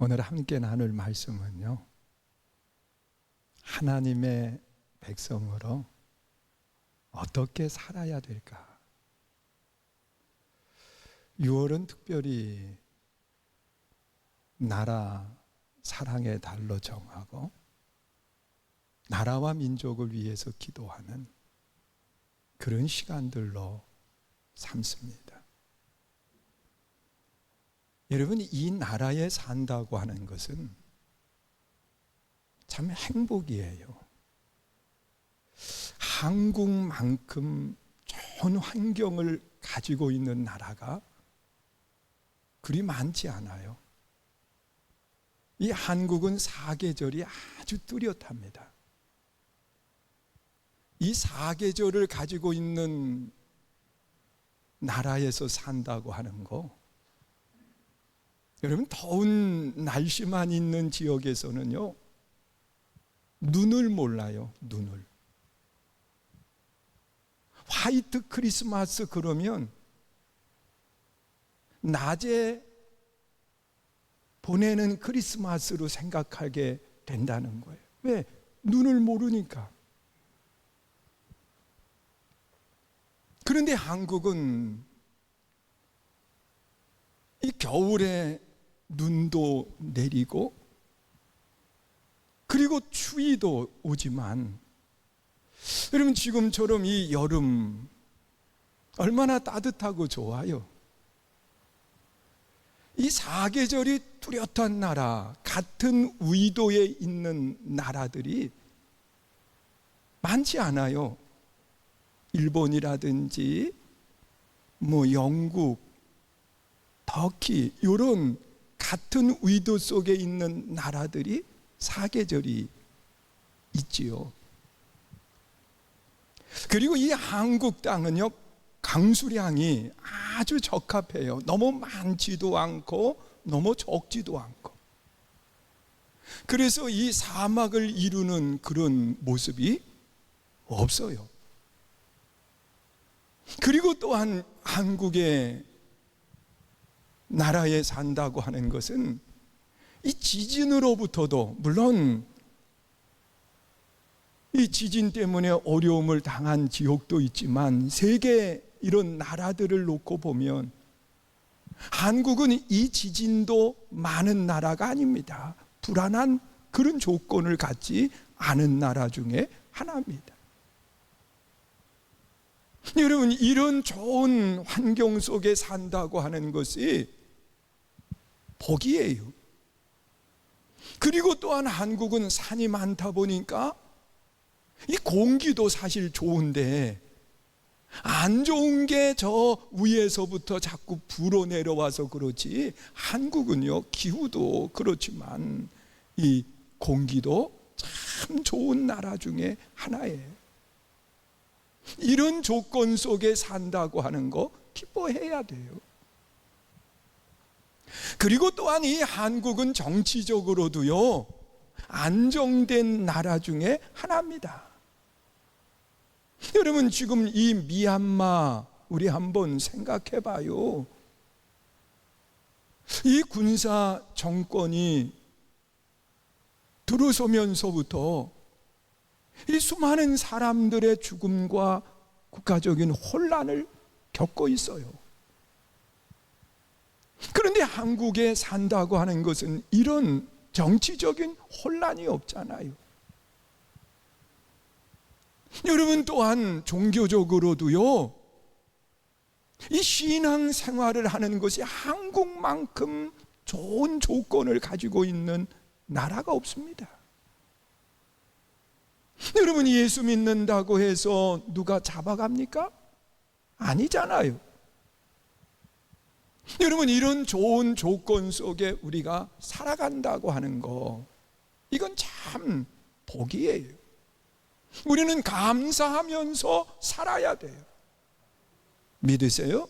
오늘 함께 나눌 말씀은요, 하나님의 백성으로 어떻게 살아야 될까? 6월은 특별히 나라 사랑의 달로 정하고 나라와 민족을 위해서 기도하는 그런 시간들로 삼습니다. 여러분, 이 나라에 산다고 하는 것은 참 행복이에요. 한국만큼 좋은 환경을 가지고 있는 나라가 그리 많지 않아요. 이 한국은 사계절이 아주 뚜렷합니다. 이 사계절을 가지고 있는 나라에서 산다고 하는 거, 여러분, 더운 날씨만 있는 지역에서는요, 눈을 몰라요. 눈을. 화이트 크리스마스 그러면 낮에 보내는 크리스마스로 생각하게 된다는 거예요. 왜? 눈을 모르니까. 그런데 한국은 이 겨울에 눈도 내리고 그리고 추위도 오지만, 여러분, 지금처럼 이 여름 얼마나 따뜻하고 좋아요. 이 사계절이 뚜렷한 나라, 같은 위도에 있는 나라들이 많지 않아요. 일본이라든지 영국, 터키, 이런 같은 위도 속에 있는 나라들이 사계절이 있지요. 그리고 이 한국 땅은요, 강수량이 아주 적합해요. 너무 많지도 않고 너무 적지도 않고. 그래서 이 사막을 이루는 그런 모습이 없어요. 그리고 또한 한국의 나라에 산다고 하는 것은 이 지진으로부터도, 물론 이 지진 때문에 어려움을 당한 지역도 있지만, 세계 이런 나라들을 놓고 보면 한국은 이 지진도 많은 나라가 아닙니다. 불안한 그런 조건을 갖지 않은 나라 중에 하나입니다. 여러분, 이런 좋은 환경 속에 산다고 하는 것이 복이에요. 그리고 또한 한국은 산이 많다 보니까 이 공기도 사실 좋은데, 안 좋은 게 저 위에서부터 자꾸 불어 내려와서 그렇지, 한국은요, 기후도 그렇지만 이 공기도 참 좋은 나라 중에 하나예요. 이런 조건 속에 산다고 하는 거 기뻐해야 돼요. 그리고 또한 이 한국은 정치적으로도요, 안정된 나라 중에 하나입니다. 여러분, 지금 이 미얀마 우리 한번 생각해 봐요. 이 군사 정권이 들어서면서부터 이 수많은 사람들의 죽음과 국가적인 혼란을 겪고 있어요. 그런데 한국에 산다고 하는 것은 이런 정치적인 혼란이 없잖아요. 여러분, 또한 종교적으로도요, 이 신앙 생활을 하는 것이 한국만큼 좋은 조건을 가지고 있는 나라가 없습니다. 여러분, 예수 믿는다고 해서 누가 잡아갑니까? 아니잖아요. 여러분, 이런 좋은 조건 속에 우리가 살아간다고 하는 거, 이건 참 복이에요. 우리는 감사하면서 살아야 돼요. 믿으세요?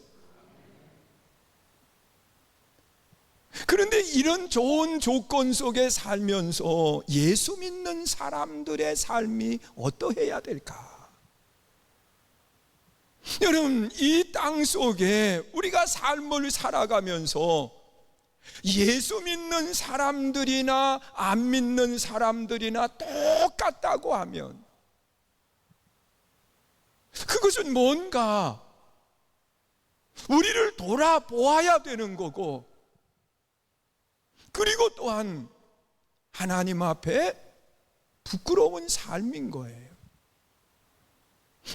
그런데 이런 좋은 조건 속에 살면서 예수 믿는 사람들의 삶이 어떠해야 될까? 여러분, 이 땅 속에 우리가 삶을 살아가면서 예수 믿는 사람들이나 안 믿는 사람들이나 똑같다고 하면 그것은 뭔가 우리를 돌아보아야 되는 거고, 그리고 또한 하나님 앞에 부끄러운 삶인 거예요.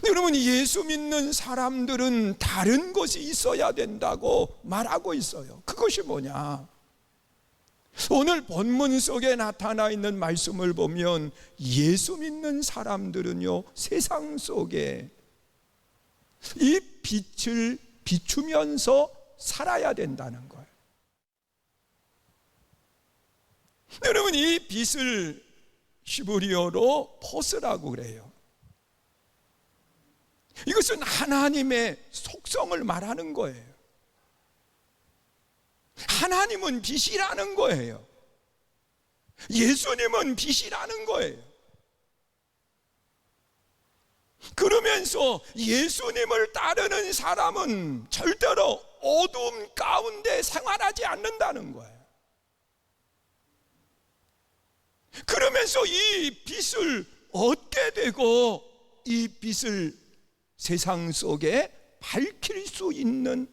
여러분, 예수 믿는 사람들은 다른 것이 있어야 된다고 말하고 있어요. 그것이 뭐냐? 오늘 본문 속에 나타나 있는 말씀을 보면 예수 믿는 사람들은요, 세상 속에 이 빛을 비추면서 살아야 된다는 거예요. 여러분, 이 빛을 히브리어로 포스라고 그래요. 이것은 하나님의 속성을 말하는 거예요. 하나님은 빛이라는 거예요. 예수님은 빛이라는 거예요. 그러면서 예수님을 따르는 사람은 절대로 어둠 가운데 생활하지 않는다는 거예요. 그러면서 이 빛을 얻게 되고 이 빛을 세상 속에 밝힐 수 있는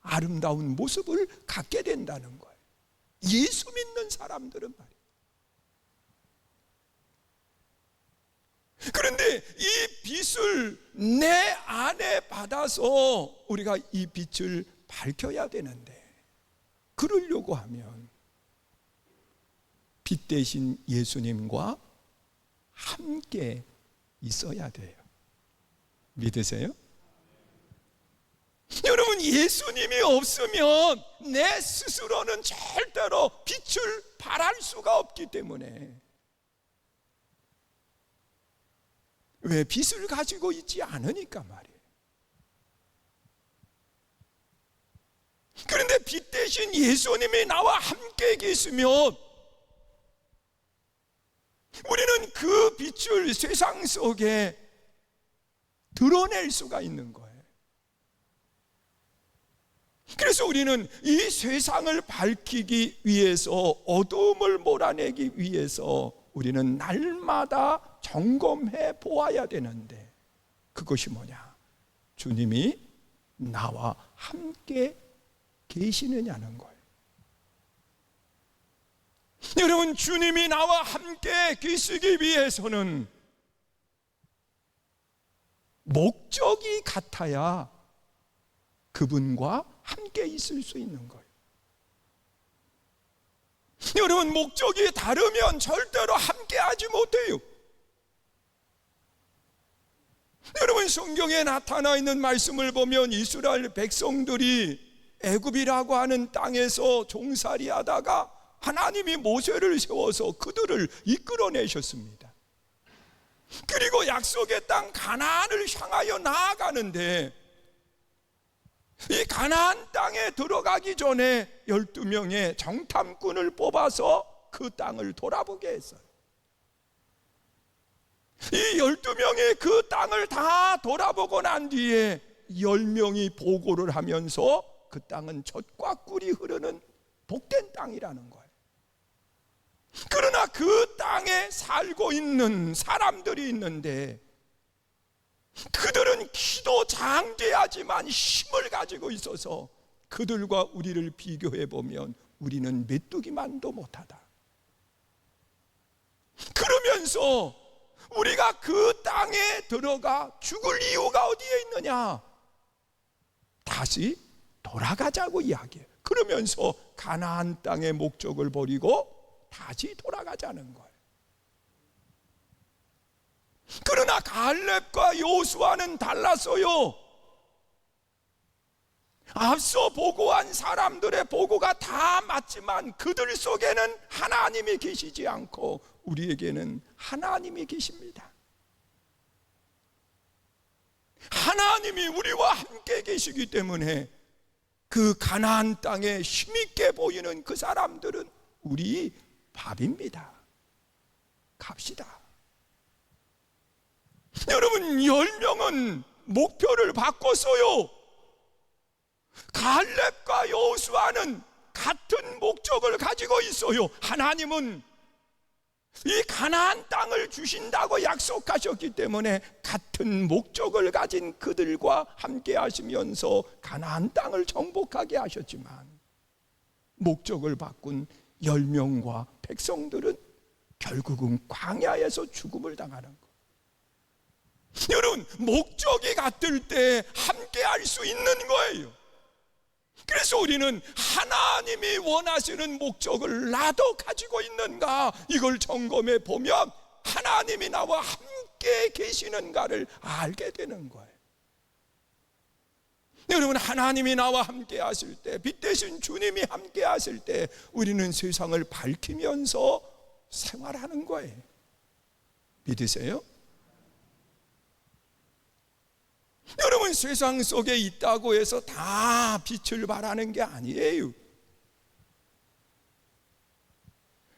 아름다운 모습을 갖게 된다는 거예요. 예수 믿는 사람들은 말이에요. 그런데 이 빛을 내 안에 받아서 우리가 이 빛을 밝혀야 되는데, 그러려고 하면 빛 대신 예수님과 함께 있어야 돼요. 믿으세요? 여러분, 예수님이 없으면 내 스스로는 절대로 빛을 발할 수가 없기 때문에, 왜? 빛을 가지고 있지 않으니까 말이에요. 그런데 빛 대신 예수님이 나와 함께 계시면 우리는 그 빛을 세상 속에 드러낼 수가 있는 거예요. 그래서 우리는 이 세상을 밝히기 위해서, 어둠을 몰아내기 위해서 우리는 날마다 점검해 보아야 되는데, 그것이 뭐냐? 주님이 나와 함께 계시느냐는 거예요. 여러분, 주님이 나와 함께 계시기 위해서는 목적이 같아야 그분과 함께 있을 수 있는 거예요. 여러분, 목적이 다르면 절대로 함께 하지 못해요. 여러분, 성경에 나타나 있는 말씀을 보면 이스라엘 백성들이 애굽이라고 하는 땅에서 종살이 하다가 하나님이 모세를 세워서 그들을 이끌어내셨습니다. 그리고 약속의 땅 가나안을 향하여 나아가는데, 이 가나안 땅에 들어가기 전에 12명의 정탐꾼을 뽑아서 그 땅을 돌아보게 했어요. 이 12명이 그 땅을 다 돌아보고 난 뒤에 10명이 보고를 하면서 그 땅은 젖과 꿀이 흐르는 복된 땅이라는 거예요. 그러나 그 땅에 살고 있는 사람들이 있는데, 그들은 키도 장대하지만 힘을 가지고 있어서 그들과 우리를 비교해 보면 우리는 메뚜기만도 못하다. 그러면서 우리가 그 땅에 들어가 죽을 이유가 어디에 있느냐? 다시 돌아가자고 이야기해요. 그러면서 가나안 땅의 목적을 버리고 다시 돌아가자는 거예요. 그러나 갈렙과 여호수아는 달랐어요. 앞서 보고한 사람들의 보고가 다 맞지만 그들 속에는 하나님이 계시지 않고 우리에게는 하나님이 계십니다. 하나님이 우리와 함께 계시기 때문에 그 가나안 땅에 힘있게 보이는 그 사람들은 우리 밥입니다. 갑시다. 여러분, 10명은 목표를 바꿨어요. 갈렙과 여호수아는 같은 목적을 가지고 있어요. 하나님은 이 가나안 땅을 주신다고 약속하셨기 때문에 같은 목적을 가진 그들과 함께 하시면서 가나안 땅을 정복하게 하셨지만, 목적을 바꾼 10명과 백성들은 결국은 광야에서 죽음을 당하는 것. 여러분, 목적이 같을 때 함께 할 수 있는 거예요. 그래서 우리는 하나님이 원하시는 목적을 나도 가지고 있는가, 이걸 점검해 보면 하나님이 나와 함께 계시는가를 알게 되는 거예요. 여러분, 하나님이 나와 함께 하실 때, 빛 대신 주님이 함께 하실 때 우리는 세상을 밝히면서 생활하는 거예요. 믿으세요? 여러분, 세상 속에 있다고 해서 다 빛을 발하는 게 아니에요.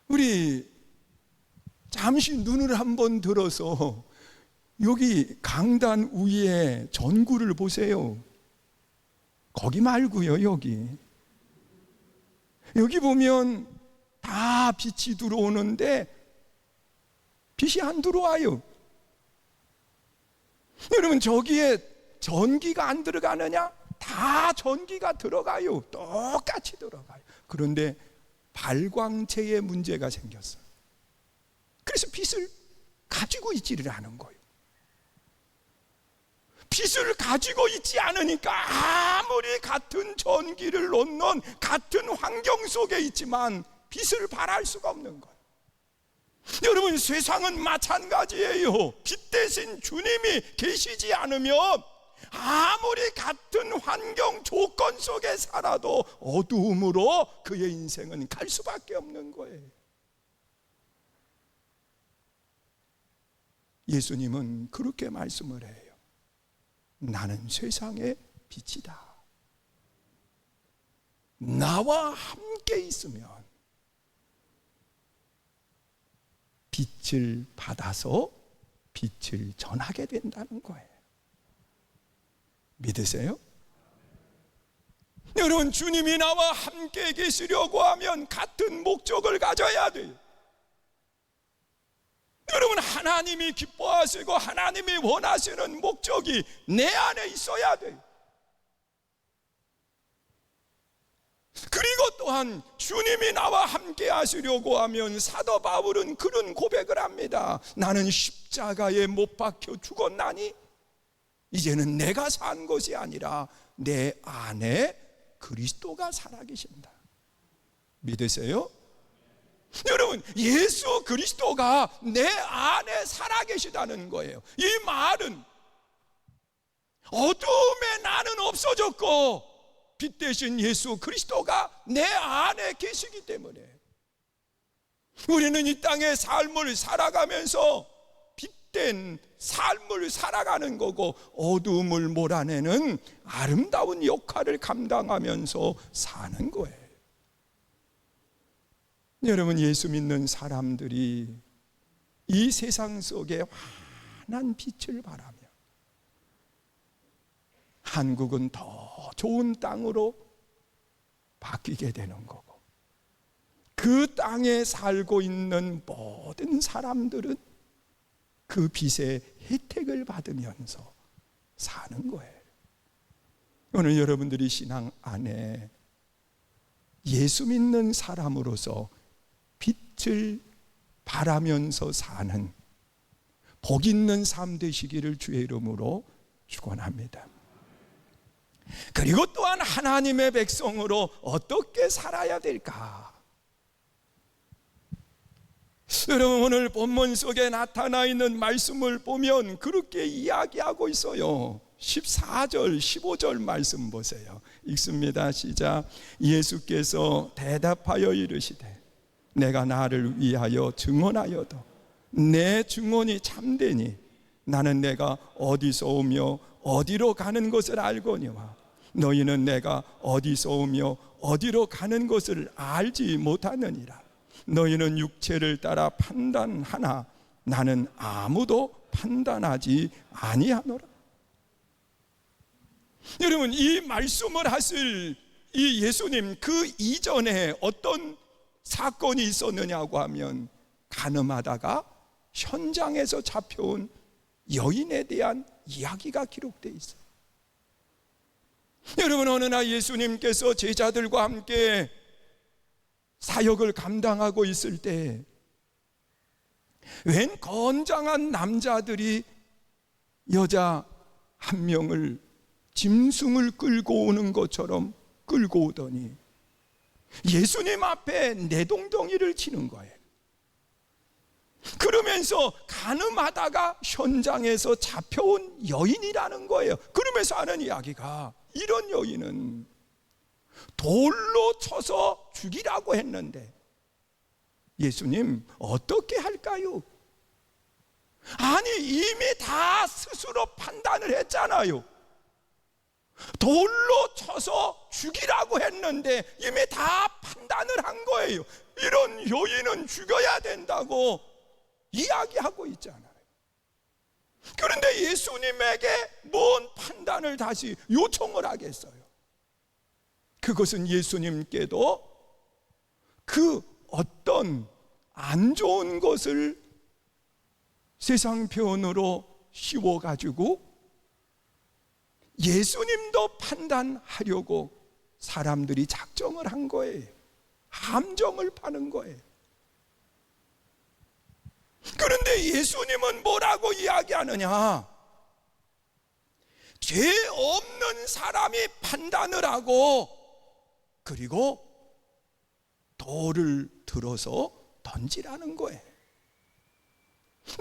우리 잠시 눈을 한번 들어서 여기 강단 위에 전구를 보세요. 거기 말고요, 여기 보면 다 빛이 들어오는데 빛이 안 들어와요. 여러분, 저기에 전기가 안 들어가느냐? 다 전기가 들어가요. 똑같이 들어가요. 그런데 발광체에 문제가 생겼어요. 그래서 빛을 가지고 있지를 않은 거예요. 빛을 가지고 있지 않으니까 아무리 같은 전기를 놓는 같은 환경 속에 있지만 빛을 발할 수가 없는 거예요. 여러분, 세상은 마찬가지예요. 빛 대신 주님이 계시지 않으면 아무리 같은 환경 조건 속에 살아도 어두움으로 그의 인생은 갈 수밖에 없는 거예요. 예수님은 그렇게 말씀을 해요. 나는 세상의 빛이다. 나와 함께 있으면 빛을 받아서 빛을 전하게 된다는 거예요. 믿으세요? 여러분, 주님이 나와 함께 계시려고 하면 같은 목적을 가져야 돼요. 여러분, 하나님이 기뻐하시고 하나님이 원하시는 목적이 내 안에 있어야 돼요. 그리고 또한 주님이 나와 함께 하시려고 하면 사도 바울은 그런 고백을 합니다. 나는 십자가에 못 박혀 죽었나니 이제는 내가 산 것이 아니라 내 안에 그리스도가 살아계신다. 믿으세요? 여러분, 예수 그리스도가 내 안에 살아계시다는 거예요. 이 말은 어둠의 나는 없어졌고 빛 대신 예수 그리스도가 내 안에 계시기 때문에 우리는 이 땅의 삶을 살아가면서 빛된 삶을 살아가는 거고, 어둠을 몰아내는 아름다운 역할을 감당하면서 사는 거예요. 여러분, 예수 믿는 사람들이 이 세상 속에 환한 빛을 바라며 한국은 더 좋은 땅으로 바뀌게 되는 거고, 그 땅에 살고 있는 모든 사람들은 그 빛의 혜택을 받으면서 사는 거예요. 오늘 여러분들이 신앙 안에 예수 믿는 사람으로서 빛을 바라면서 사는 복 있는 삶 되시기를 주의 이름으로 축원합니다. 그리고 또한 하나님의 백성으로 어떻게 살아야 될까? 여러분, 오늘 본문 속에 나타나 있는 말씀을 보면 그렇게 이야기하고 있어요. 14절, 15절 말씀 보세요. 읽습니다. 시작. 예수께서 대답하여 이르시되 내가 나를 위하여 증언하여도 내 증언이 참되니 나는 내가 어디서 오며 어디로 가는 것을 알거니와 너희는 내가 어디서 오며 어디로 가는 것을 알지 못하느니라. 너희는 육체를 따라 판단하나 나는 아무도 판단하지 아니하노라. 여러분, 이 말씀을 하실 이 예수님 그 이전에 어떤 사건이 있었느냐고 하면 간음하다가 현장에서 잡혀온 여인에 대한 이야기가 기록되어 있어요. 여러분, 어느 날 예수님께서 제자들과 함께 사역을 감당하고 있을 때 웬 건장한 남자들이 여자 한 명을 짐승을 끌고 오는 것처럼 끌고 오더니 예수님 앞에 내동덩이를 치는 거예요. 그러면서 간음하다가 현장에서 잡혀온 여인이라는 거예요. 그러면서 하는 이야기가, 이런 여인은 돌로 쳐서 죽이라고 했는데 예수님 어떻게 할까요? 아니, 이미 다 스스로 판단을 했잖아요. 돌로 쳐서 죽이라고 했는데 이미 다 판단을 한 거예요. 이런 여인은 죽여야 된다고 이야기하고 있잖아요. 그런데 예수님에게 뭔 판단을 다시 요청을 하겠어요? 그것은 예수님께도 그 어떤 안 좋은 것을 세상 표현으로 씌워가지고 예수님도 판단하려고 사람들이 작정을 한 거예요. 함정을 파는 거예요. 그런데 예수님은 뭐라고 이야기하느냐? 죄 없는 사람이 판단을 하고 그리고 돌을 들어서 던지라는 거예요.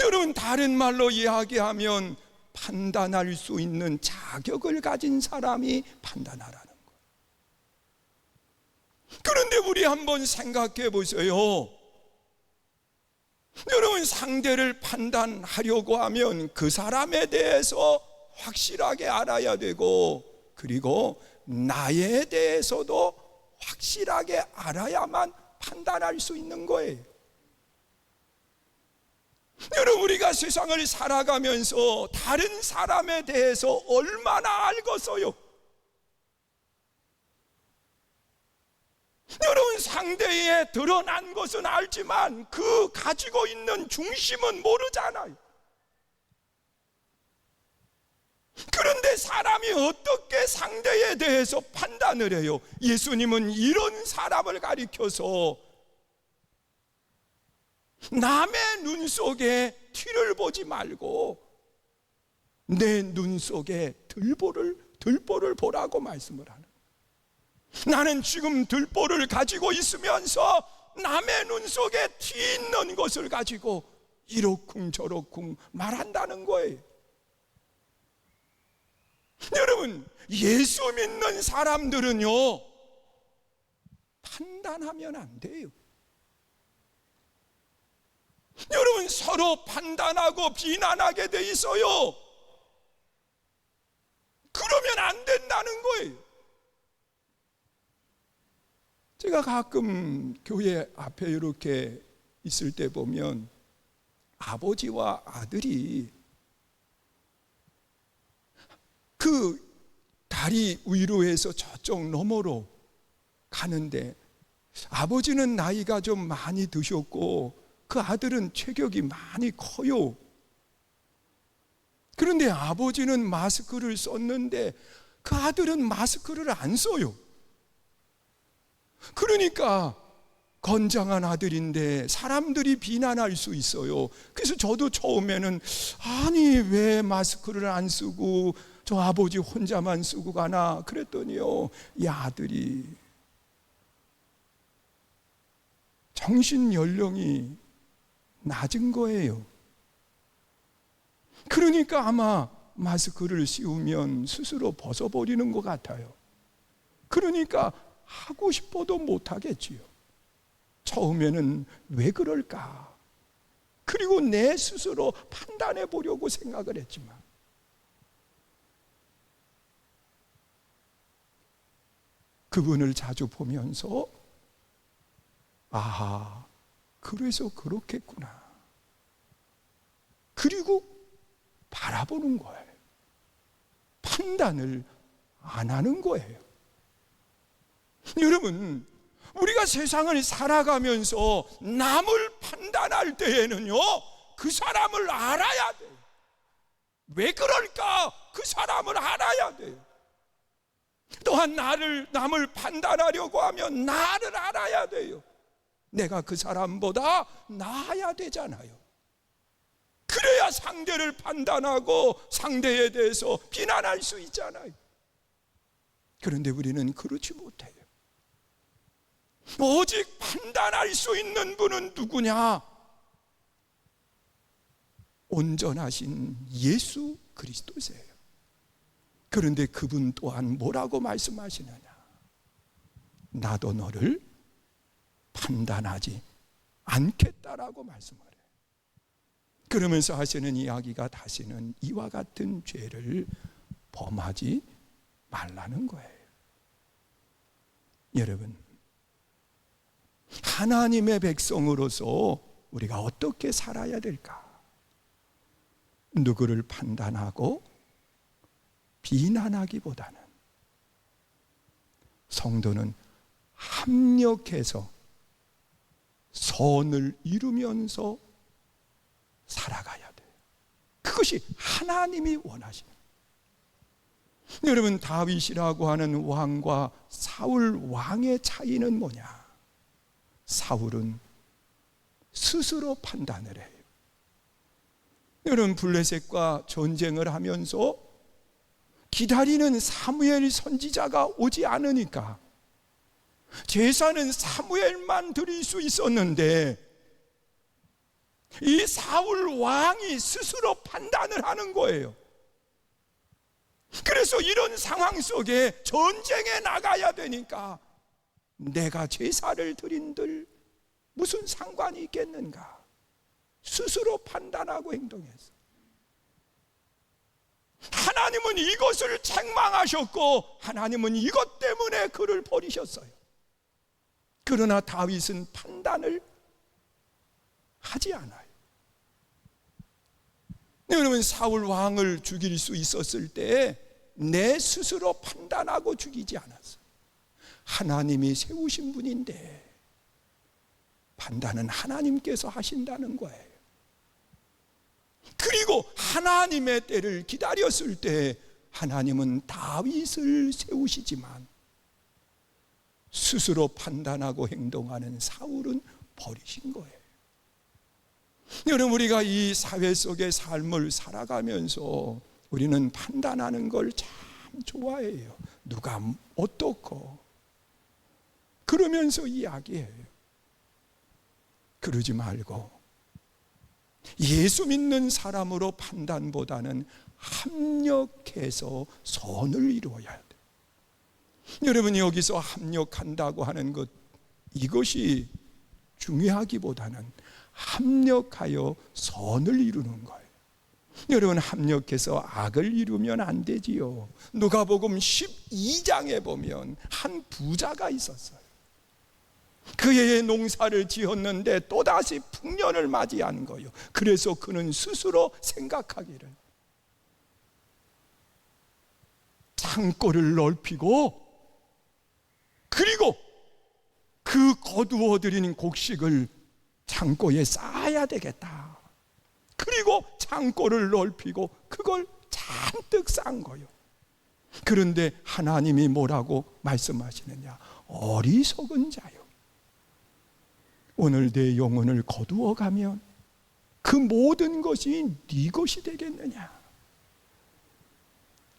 여러분, 다른 말로 이야기하면 판단할 수 있는 자격을 가진 사람이 판단하라는 거예요. 그런데 우리 한번 생각해 보세요. 여러분, 상대를 판단하려고 하면 그 사람에 대해서 확실하게 알아야 되고, 그리고 나에 대해서도 확실하게 알아야만 판단할 수 있는 거예요. 여러분, 우리가 세상을 살아가면서 다른 사람에 대해서 얼마나 알겠어요? 여러분, 상대에 드러난 것은 알지만 그 가지고 있는 중심은 모르잖아요. 그런데 사람이 어떻게 상대에 대해서 판단을 해요? 예수님은 이런 사람을 가리켜서 남의 눈 속에 티를 보지 말고 내 눈 속에 들보를 보라고 말씀을 하는 거예요. 나는 지금 들보를 가지고 있으면서 남의 눈 속에 티 있는 것을 가지고 이러쿵 저러쿵 말한다는 거예요. 여러분, 예수 믿는 사람들은요, 판단하면 안 돼요. 여러분, 서로 판단하고 비난하게 돼 있어요. 그러면 안 된다는 거예요. 제가 가끔 교회 앞에 이렇게 있을 때 보면 아버지와 아들이 그 다리 위로 해서 저쪽 너머로 가는데, 아버지는 나이가 좀 많이 드셨고 그 아들은 체격이 많이 커요. 그런데 아버지는 마스크를 썼는데 그 아들은 마스크를 안 써요. 그러니까 건장한 아들인데 사람들이 비난할 수 있어요. 그래서 저도 처음에는 아니, 왜 마스크를 안 쓰고 저 아버지 혼자만 쓰고 가나 그랬더니요, 이 아들이 정신 연령이 낮은 거예요. 그러니까 아마 마스크를 씌우면 스스로 벗어버리는 것 같아요. 그러니까 하고 싶어도 못하겠지요. 처음에는 왜 그럴까? 그리고 내 스스로 판단해 보려고 생각을 했지만, 그분을 자주 보면서 아하, 그래서 그렇겠구나. 그리고 바라보는 거예요. 판단을 안 하는 거예요. 여러분, 우리가 세상을 살아가면서 남을 판단할 때에는요, 그 사람을 알아야 돼요. 왜 그럴까? 그 사람을 알아야 돼요. 또한 남을 판단하려고 하면 나를 알아야 돼요. 내가 그 사람보다 나아야 되잖아요. 그래야 상대를 판단하고 상대에 대해서 비난할 수 있잖아요. 그런데 우리는 그렇지 못해요. 오직 판단할 수 있는 분은 누구냐? 온전하신 예수 그리스도세요. 그런데 그분 또한 뭐라고 말씀하시느냐? 나도 너를 판단하지 않겠다라고 말씀을 해요. 그러면서 하시는 이야기가 다시는 이와 같은 죄를 범하지 말라는 거예요. 여러분, 하나님의 백성으로서 우리가 어떻게 살아야 될까? 누구를 판단하고 비난하기보다는 성도는 합력해서 선을 이루면서 살아가야 돼요. 그것이 하나님이 원하시는 거예요. 여러분, 다윗이라고 하는 왕과 사울 왕의 차이는 뭐냐? 사울은 스스로 판단을 해요. 여러분, 블레셋과 전쟁을 하면서 기다리는 사무엘 선지자가 오지 않으니까 제사는 사무엘만 드릴 수 있었는데 이 사울 왕이 스스로 판단을 하는 거예요. 그래서 이런 상황 속에 전쟁에 나가야 되니까 내가 제사를 드린들 무슨 상관이 있겠는가? 스스로 판단하고 행동했어. 하나님은 이것을 책망하셨고 하나님은 이것 때문에 그를 버리셨어요. 그러나 다윗은 판단을 하지 않아요. 여러분, 사울 왕을 죽일 수 있었을 때 내 스스로 판단하고 죽이지 않았어요. 하나님이 세우신 분인데 판단은 하나님께서 하신다는 거예요. 그리고 하나님의 때를 기다렸을 때 하나님은 다윗을 세우시지만 스스로 판단하고 행동하는 사울은 버리신 거예요. 여러분, 우리가 이 사회 속의 삶을 살아가면서 우리는 판단하는 걸 참 좋아해요. 누가 어떻고 그러면서 이야기해요. 그러지 말고 예수 믿는 사람으로 판단보다는 합력해서 선을 이루어야 돼. 여러분, 여기서 합력한다고 하는 것, 이것이 중요하기보다는 합력하여 선을 이루는 거예요. 여러분, 합력해서 악을 이루면 안 되지요. 누가복음 12장에 보면 한 부자가 있었어요. 그 해에 농사를 지었는데 또다시 풍년을 맞이하는 거예요. 그래서 그는 스스로 생각하기를 창고를 넓히고 그리고 그 거두어들인 곡식을 창고에 쌓아야 되겠다. 그리고 창고를 넓히고 그걸 잔뜩 쌓은 거예요. 그런데 하나님이 뭐라고 말씀하시느냐? 어리석은 자요, 오늘 내 영혼을 거두어 가면 그 모든 것이 네 것이 되겠느냐?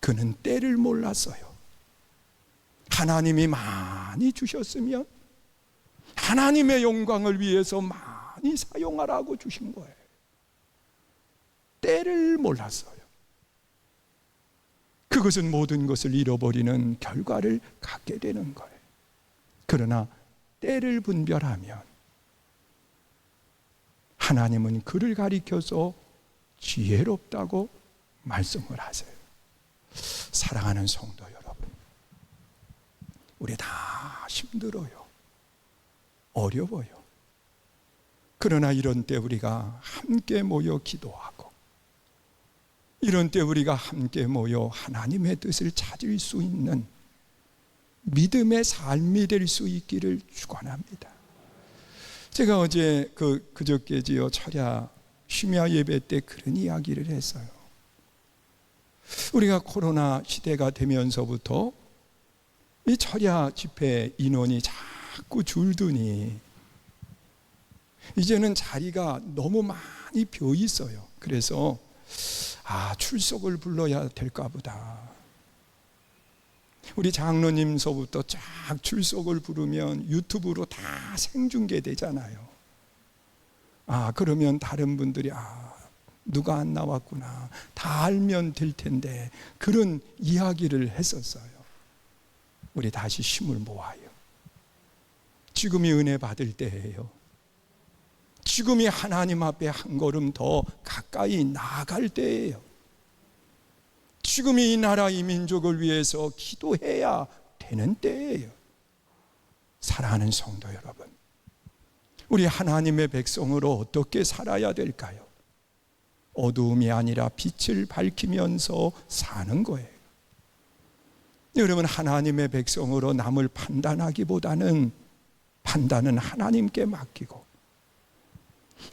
그는 때를 몰랐어요. 하나님이 많이 주셨으면 하나님의 영광을 위해서 많이 사용하라고 주신 거예요. 때를 몰랐어요. 그것은 모든 것을 잃어버리는 결과를 갖게 되는 거예요. 그러나 때를 분별하면 하나님은 그를 가리켜서 지혜롭다고 말씀을 하세요. 사랑하는 성도 여러분, 우리 다 힘들어요. 어려워요. 그러나 이런 때 우리가 함께 모여 기도하고 이런 때 우리가 함께 모여 하나님의 뜻을 찾을 수 있는 믿음의 삶이 될 수 있기를 축원합니다. 제가 어제 그저께지요 철야 심야 예배 때 그런 이야기를 했어요. 우리가 코로나 시대가 되면서부터 이 철야 집회 인원이 자꾸 줄더니 이제는 자리가 너무 많이 비어 있어요. 그래서 출석을 불러야 될까 보다. 우리 장로님서부터 쫙 출석을 부르면 유튜브로 다 생중계되잖아요. 그러면 다른 분들이 누가 안 나왔구나 다 알면 될 텐데, 그런 이야기를 했었어요. 우리 다시 힘을 모아요. 지금이 은혜 받을 때예요. 지금이 하나님 앞에 한 걸음 더 가까이 나아갈 때예요. 지금이 이 나라 이 민족을 위해서 기도해야 되는 때예요. 사랑하는 성도 여러분, 우리 하나님의 백성으로 어떻게 살아야 될까요? 어두움이 아니라 빛을 밝히면서 사는 거예요. 여러분, 하나님의 백성으로 남을 판단하기보다는 판단은 하나님께 맡기고,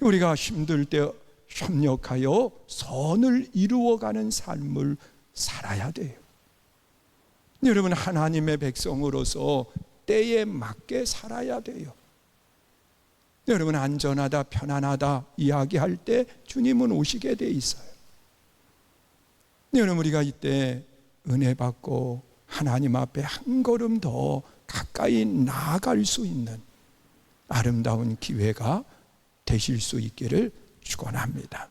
우리가 힘들 때 협력하여 선을 이루어가는 삶을 살아야 돼요. 여러분, 하나님의 백성으로서 때에 맞게 살아야 돼요. 여러분, 안전하다 편안하다 이야기할 때 주님은 오시게 돼 있어요. 여러분, 우리가 이때 은혜 받고 하나님 앞에 한 걸음 더 가까이 나아갈 수 있는 아름다운 기회가 되실 수 있기를 축원합니다.